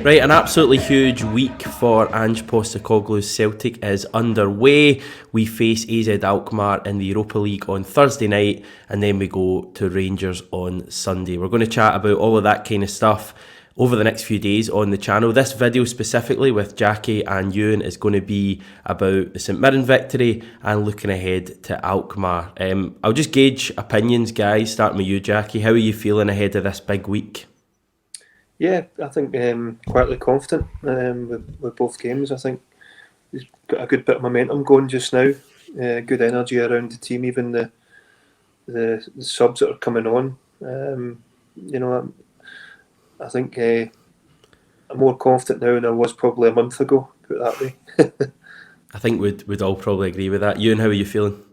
Right, an absolutely huge week for Ange Postecoglou's Celtic is underway. We face AZ Alkmaar in the Europa League on Thursday night, and then we go to Rangers on Sunday. We're going to chat about all of that kind of stuff over the next few days on the channel. This video specifically with Jackie and Euan is going to be about the St Mirren victory and looking ahead to Alkmaar. I'll just gauge opinions, guys, starting with you, Jackie. How are you feeling ahead of this big week? Yeah, I think quietly confident with both games. I think he's got a good bit of momentum going just now. Good energy around the team, even the subs that are coming on. I think I'm more confident now than I was probably a month ago, put it that way. I think we'd all probably agree with that. Euan, how are you feeling?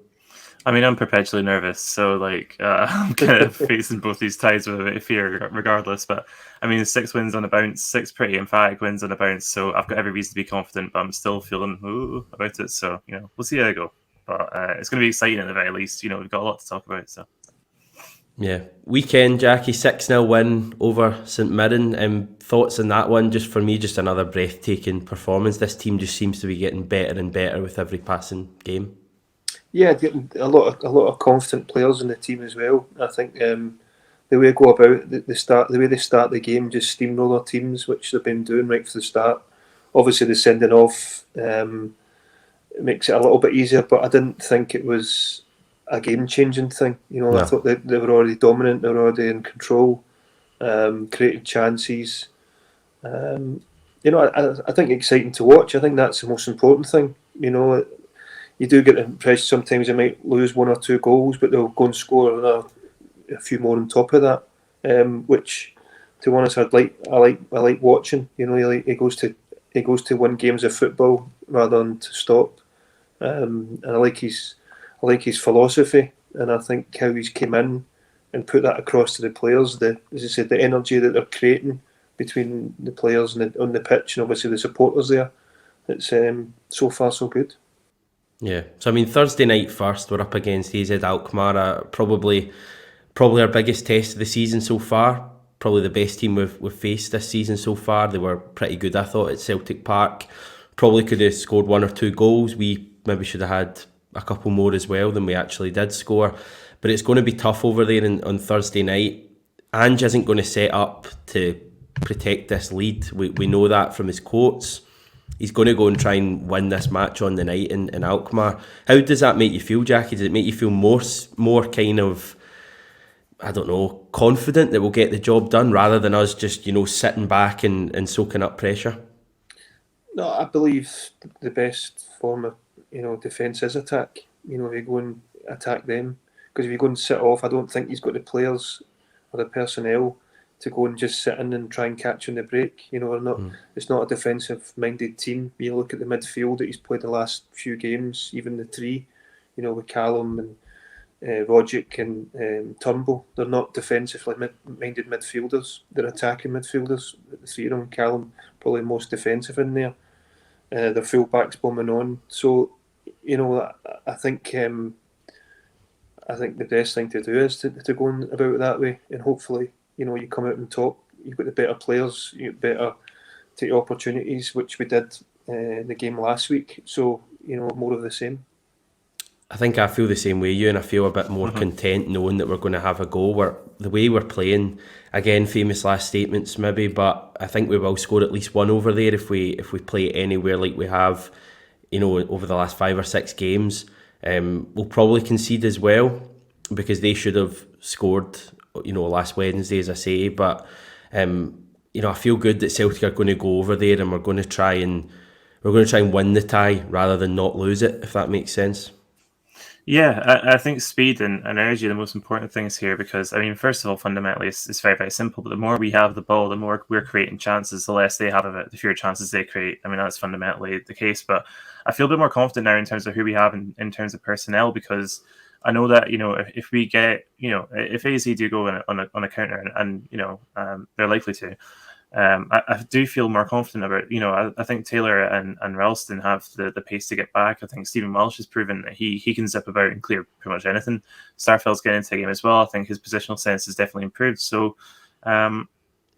I mean, I'm perpetually nervous, so I'm kind of facing both these tides with a bit of fear regardless. But I mean, 6 wins on a bounce, 6 pretty emphatic wins on a bounce, so I've got every reason to be confident, but I'm still feeling about it. So, we'll see how I go. But it's going to be exciting at the very least. We've got a lot to talk about. So. Yeah. Weekend, Jackie, 6-0 win over St Mirren. Thoughts on that one? Just for me, just another breathtaking performance. This team just seems to be getting better and better with every passing game. Yeah, getting a lot of confident players in the team as well. I think the way they go about the way they start the game, just steamroller teams, which they've been doing right from the start. Obviously, the sending off makes it a little bit easier, but I didn't think it was a game-changing thing. No. I thought they were already dominant, they were already in control, creating chances. I think exciting to watch. I think that's the most important thing. You do get the impression sometimes they might lose 1 or 2 goals, but they'll go and score a few more on top of that. Which, to be honest, I like watching. He goes to win games of football rather than to stop. And I like his philosophy, and I think how he's came in and put that across to the players. As I said, the energy that they're creating between the players and on the pitch, and obviously the supporters there. It's so far so good. Yeah, so I mean, Thursday night first, we're up against AZ Alkmaar, probably our biggest test of the season so far. Probably the best team we've faced this season so far. They were pretty good, I thought, at Celtic Park. Probably could have scored 1 or 2 goals. We maybe should have had a couple more as well than we actually did score. But it's going to be tough over there on Thursday night. Ange isn't going to set up to protect this lead. We know that from his quotes. He's going to go and try and win this match on the night in Alkmaar. How does that make you feel, Jackie? Does it make you feel more kind of, I don't know, confident that we'll get the job done rather than us just, sitting back and soaking up pressure? No, I believe the best form of defence is attack. If you go and attack them, because if you go and sit off, I don't think he's got the players or the personnel to go and just sit in and try and catch on the break. It's not a defensive-minded team. You look at the midfield that he's played the last few games, even the 3, with Callum and Rogic and Turnbull. They're not defensively-minded midfielders. They're attacking midfielders. The 3 of them, Callum probably most defensive in there. Their full-backs bombing on. So, I think the best thing to do is to go about it that way, and hopefully, you come out on top. You've got the better players. You better take opportunities, which we did in the game last week. So, more of the same. I think I feel the same way, you, and I feel a bit more content knowing that we're going to have a goal. The way we're playing, again, famous last statements maybe, but I think we will score at least 1 over there if we play anywhere like we have, over the last 5 or 6 games. We'll probably concede as well because they should have scored, last Wednesday, as I say. But I feel good that Celtic are going to go over there and we're going to try and win the tie rather than not lose it, if that makes sense. Yeah, I think speed and energy are the most important things here because, first of all, fundamentally, it's very, very simple. But the more we have the ball, the more we're creating chances, the less they have of it, the fewer chances they create. That's fundamentally the case. But I feel a bit more confident now in terms of who we have in terms of personnel because I know that, if we get, if AZ do go on a counter and they're likely to, I do feel more confident about, I think Taylor and Ralston have the pace to get back. I think Stephen Welsh has proven that he can zip about and clear pretty much anything. Starfeld's getting into the game as well. I think his positional sense has definitely improved. So,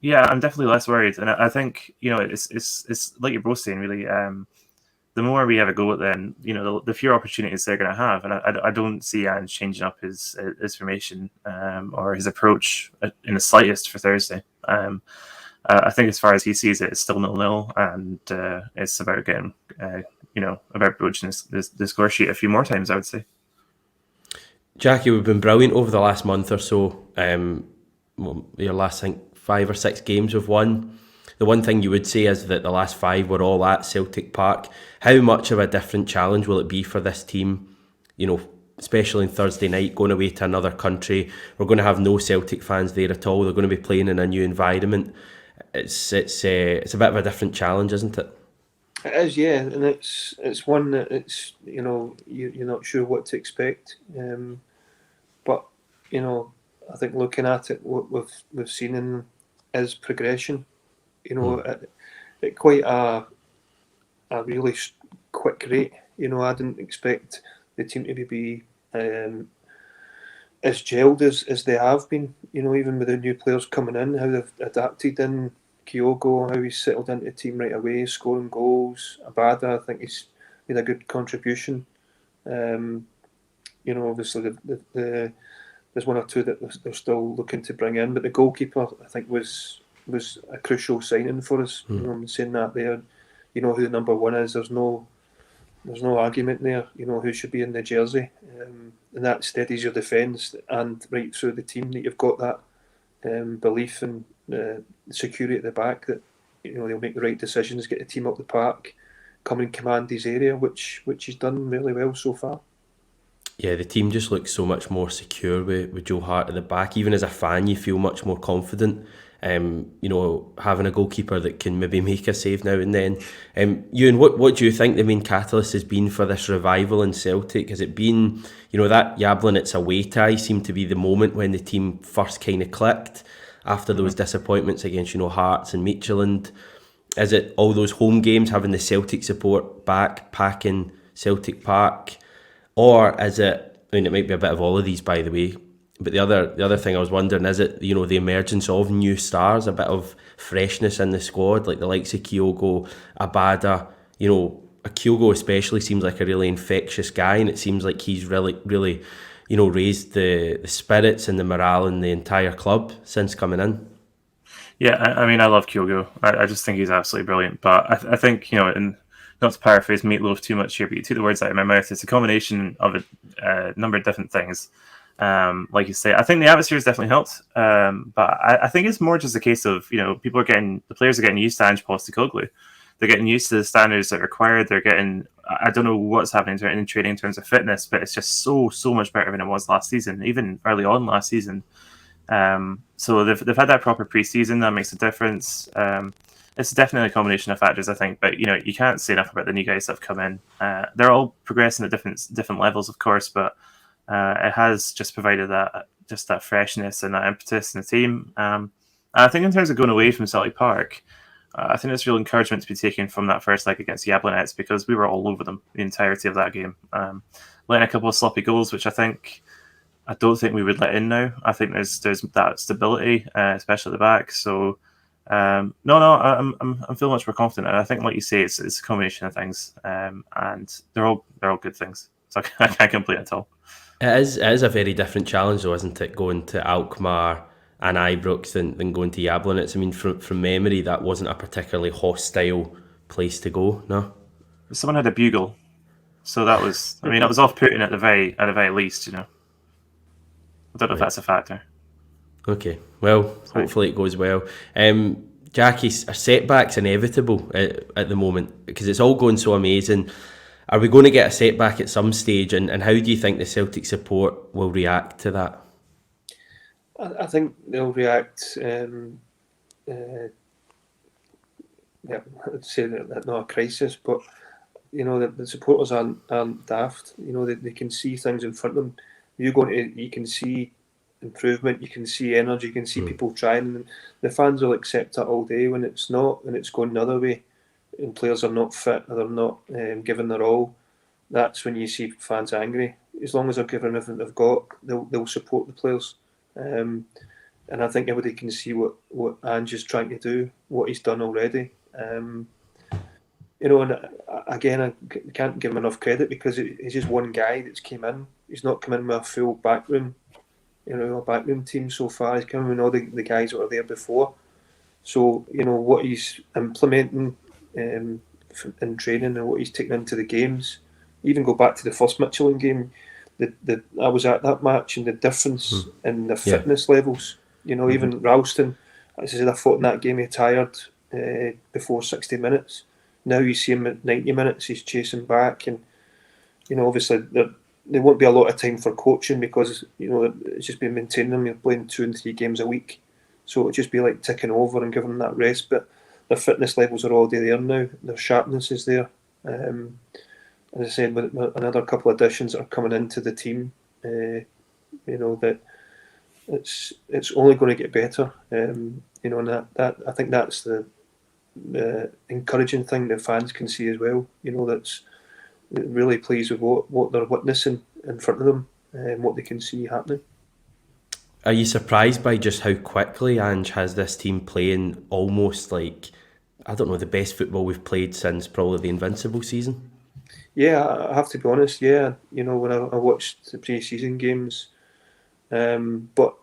Yeah, I'm definitely less worried, and I think it's like you're both saying, really. The more we have a go at them, the fewer opportunities they're going to have, and I don't see Ange changing up his formation or his approach in the slightest for Thursday. I think as far as he sees it, it's still 0-0, and it's about getting about broaching the score sheet a few more times, I would say. Jackie, we've been brilliant over the last month or so. Your last, I think, 5 or 6 games we've won. The one thing you would say is that the last 5 were all at Celtic Park. How much of a different challenge will it be for this team, especially on Thursday night, going away to another country? We're going to have no Celtic fans there at all. They're going to be playing in a new environment. It's a bit of a different challenge, isn't it? It is, yeah, and it's one that you're not sure what to expect. But I think looking at it, what we've seen is progression. At quite a really quick rate. I didn't expect the team to be as gelled as they have been. Even with the new players coming in, how they've adapted in Kyogo, how he's settled into the team right away, scoring goals. Abada, I think he's made a good contribution. Obviously there's one or two that they're still looking to bring in, but the goalkeeper, I think, was a crucial signing for us. I'm saying that there. Who the number 1 is. There's no argument there. Who should be in the jersey, and that steadies your defence and right through the team that you've got that belief and security at the back that they'll make the right decisions, get the team up the park, come and command his area, which he's done really well so far. Yeah, the team just looks so much more secure with Joe Hart at the back. Even as a fan, you feel much more confident. Having a goalkeeper that can maybe make a save now and then. Euan, what do you think the main catalyst has been for this revival in Celtic? Has it been, that Jablonec away tie seemed to be the moment when the team first kind of clicked after those disappointments against, Hearts and Midtjylland? Is it all those home games, having the Celtic support back, packing Celtic Park? Or is it, it might be a bit of all of these, by the way, but the other thing I was wondering, is it, the emergence of new stars, a bit of freshness in the squad, like the likes of Kyogo, Abada? Kyogo especially seems like a really infectious guy, and it seems like he's really, really, raised the spirits and the morale in the entire club since coming in. Yeah, I love Kyogo. I just think he's absolutely brilliant. But I think, and not to paraphrase Meatloaf too much here, but you took the words out of my mouth. It's a combination of a number of different things. Like you say, I think the atmosphere has definitely helped. But I think it's more just a case of, the players are getting used to Ange Postecoglou. They're getting used to the standards that are required. They're getting, I don't know what's happening in training in terms of fitness, but it's just so much better than it was last season, even early on last season. So they've had that proper pre-season. That makes a difference. It's definitely a combination of factors, I think, but you can't say enough about the new guys that have come in. They're all progressing at different levels, of course, but it has just provided that freshness and that impetus in the team. I think in terms of going away from Celtic Park, I think there's real encouragement to be taken from that first leg against Jablonec, because we were all over them the entirety of that game, letting a couple of sloppy goals, which I don't think we would let in now. I think there's that stability, especially at the back. So I'm feeling much more confident, and I think, like you say, it's a combination of things, and they're all good things. So I can't complain at all. It is a very different challenge, though, isn't it? Going to Alkmaar and Ibrox than going to Jablonec. I mean, from memory, that wasn't a particularly hostile place to go. No. Someone had a bugle, so that was. I mean, it was off-putting at the very least. I don't know if that's a factor. Okay, well, hopefully it goes well. Jackie, are setbacks inevitable at the moment? Because it's all going so amazing. Are we going to get a setback at some stage, and how do you think the Celtic support will react to that? I think they'll react. I'd say that not a crisis, but the supporters aren't daft. They can see things in front of them. You can see improvement, you can see energy, you can see people trying, and the fans will accept that all day. When it's not, and it's going the other way, and players are not fit, or they're not giving their all, that's when you see fans angry. As long as they're giving everything they've got, they'll support the players. and I think everybody can see what Ange is trying to do, what he's done already. And again, I can't give him enough credit because he's just one guy that's came in. He's not come in with a full backroom, a backroom team so far. He's come in with all the guys that were there before. So, what he's implementing in training and what he's taking into the games, even go back to the first Michelin game, I was at that match and the difference in the fitness levels. Even Ralston, as I said, I thought in that game he tired before 60 minutes. Now you see him at 90 minutes, he's chasing back, and obviously there won't be a lot of time for coaching because it's just been maintaining them. You're playing 2 and 3 games a week, so it'll just be like ticking over and giving them that rest. But their fitness levels are already there now. Their sharpness is there. As I said, with another couple of additions that are coming into the team, that it's only going to get better. And that I think that's the encouraging thing that fans can see as well. That's really pleased with what they're witnessing in front of them and what they can see happening. Are you surprised by just how quickly Ange has this team playing almost like, I don't know, the best football we've played since probably the Invincible season? Yeah, I have to be honest. Yeah, when I watched the pre-season games, but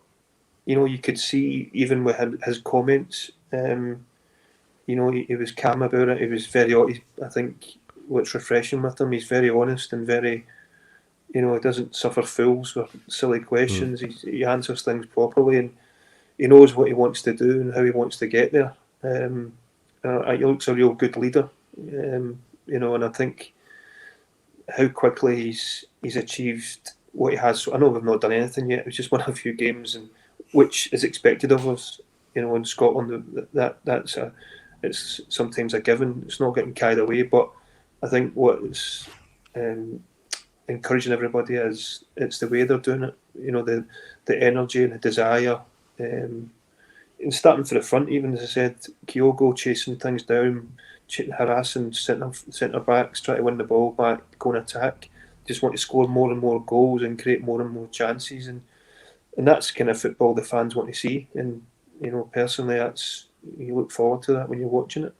you could see even with his comments, he was calm about it. He was very, I think what's refreshing with him, he's very honest and very, he doesn't suffer fools with silly questions. He answers things properly, and he knows what he wants to do and how he wants to get there. He looks a real good leader, and I think how quickly he's achieved what he has. I know we've not done anything yet. It's just won a few games, and which is expected of us. In Scotland, it's sometimes a given. It's not getting carried away, but I think what's encouraging everybody is it's the way they're doing it. The energy and the desire, and starting for the front. Even as I said, Kyogo chasing things down, harassing centre backs, trying to win the ball back, go and attack. Just want to score more and more goals and create more and more chances, and that's kind of football the fans want to see. And personally, you look forward to that when you're watching it.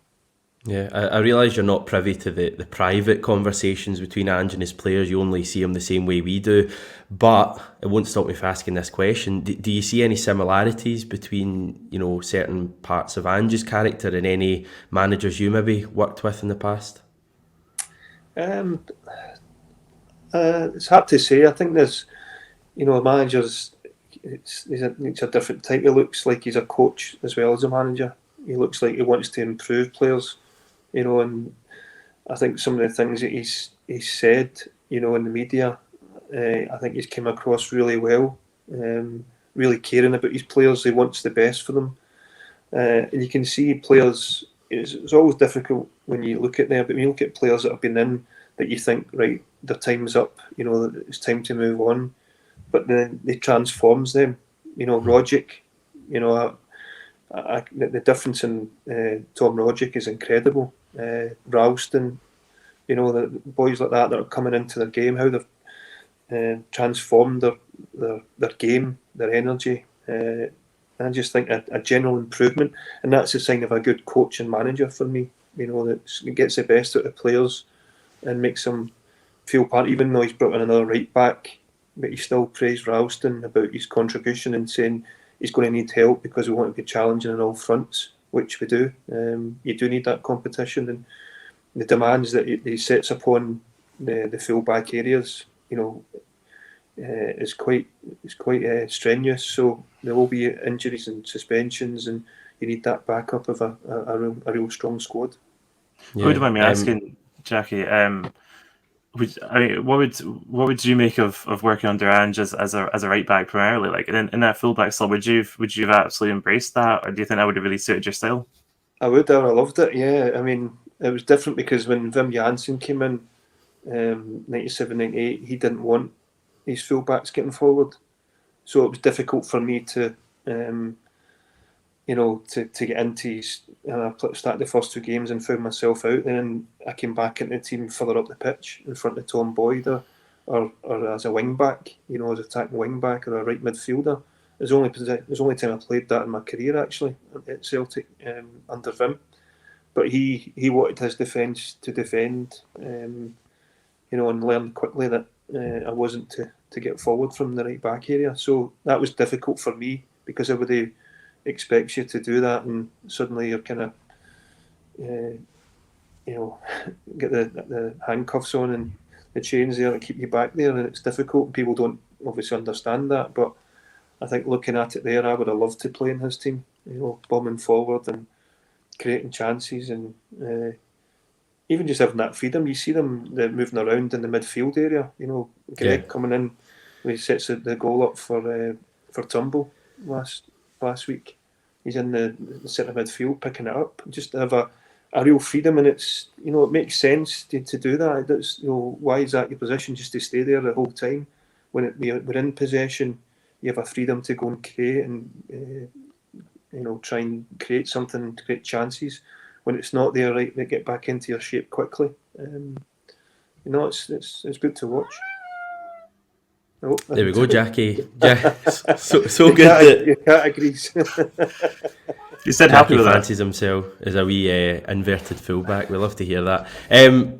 Yeah, I realise you're not privy to the private conversations between Ange and his players. You only see them the same way we do. But it won't stop me from asking this question. Do you see any similarities between, certain parts of Ange's character and any managers you maybe worked with in the past? It's hard to say. I think there's, managers, it's a different type. He looks like he's a coach as well as a manager. He looks like he wants to improve players. And I think some of the things that he's said, in the media, I think he's come across really well, really caring about his players. He wants the best for them. And you can see players, it's always difficult when you look at them, but when you look at players that have been in, that you think, right, their time's up, it's time to move on. But then they transforms them. Rogic, the difference in Tom Rogic is incredible. Ralston, the boys like that are coming into their game, how they've transformed their game, their energy. I just think a general improvement, and that's a sign of a good coach and manager for me. That gets the best out of players and makes them feel part. Even though he's brought in another right back, but he still praised Ralston about his contribution and saying he's going to need help because we want to be challenging on all fronts, which we do. You do need that competition, and the demands that he sets upon the full back areas, is quite strenuous. So there will be injuries and suspensions, and you need that backup of a real strong squad. Yeah. Would you mind me asking, Jackie? What would you make of working under Ange as a right back primarily? Like in that full back style, would you have absolutely embraced that, or do you think that would have really suited your style? I would. I loved it. Yeah, I mean, it was different because when Wim Jansen came in, 97, 98, he didn't want his full backs getting forward, so it was difficult for me to to get into his. I started the first 2 games and found myself out. Then I came back into the team further up the pitch in front of Tom Boyd or as a wing back, as attacking wing back or a right midfielder. It was the only time I played that in my career, actually, at Celtic, under Vim. But he wanted his defence to defend, and learned quickly that I wasn't to get forward from the right back area. So that was difficult for me, because everybody expects you to do that, and suddenly you're kind of, get the handcuffs on and the chains there to keep you back there, and it's difficult. People don't obviously understand that, but I think looking at it there, I would have loved to play in his team, bombing forward and creating chances, and even just having that freedom. You see them moving around in the midfield area. Greg coming in, he sets the goal up for Turnbull last week. He's in the centre midfield picking it up. Just to have a real freedom, and it's it makes sense to do that. That's why is that your position, just to stay there the whole time? When we're in possession, you have a freedom to go and create and try and create something, create chances. When it's not there, right, they get back into your shape quickly. It's good to watch. Oh, there we go, Jackie. So good your cat agrees. You said Jackie happy with fancies himself as a wee inverted fullback. We love to hear that.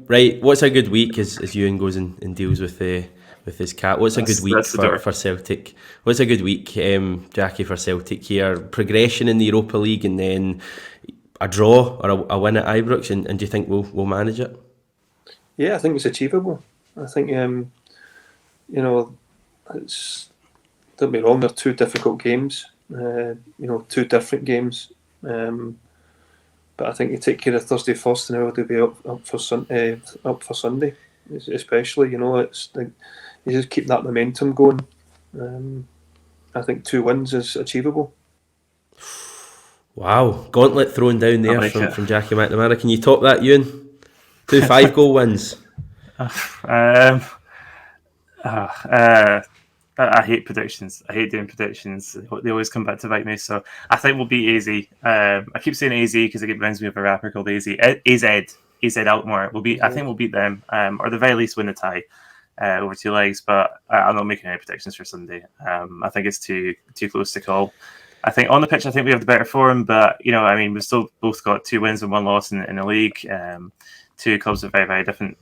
Right, what's a good week as Euan goes and deals with his cat? What's a good week for Celtic? What's a good week, Jackie, for Celtic here? Progression in the Europa League, and then a draw or a win at Ibrox, and do you think we'll manage it? Yeah, I think it's achievable. I think it's, don't be wrong, they're two difficult games. Two different games. But I think you take care of Thursday first, and everybody will be up for Sunday, especially. It's like, you just keep that momentum going. I think 2 wins is achievable. Wow, gauntlet thrown down there from Jackie McNamara. Can you top that, Euan? 2 5-goal wins. I hate predictions. I hate doing predictions. They always come back to bite me. So I think we'll beat AZ. I keep saying AZ because it reminds me of a rapper called AZ. AZ Alkmaar. I think we'll beat them, or at the very least win the tie over 2 legs. But I'm not making any predictions for Sunday. I think it's too close to call. I think on the pitch, I think we have the better form. But we've still both got 2 wins and 1 loss in the league. 2 clubs with very, very different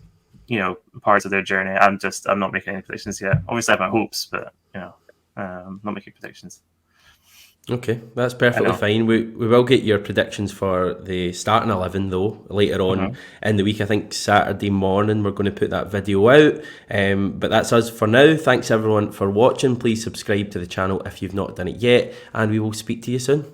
parts of their journey. I'm not making any predictions yet. Obviously I have my hopes, but not making predictions. Okay, that's perfectly fine. We will get your predictions for the starting 11 though later on in the week. I think Saturday morning we're going to put that video out, but that's us for now. Thanks everyone for watching. Please subscribe to the channel if you've not done it yet, and we will speak to you soon.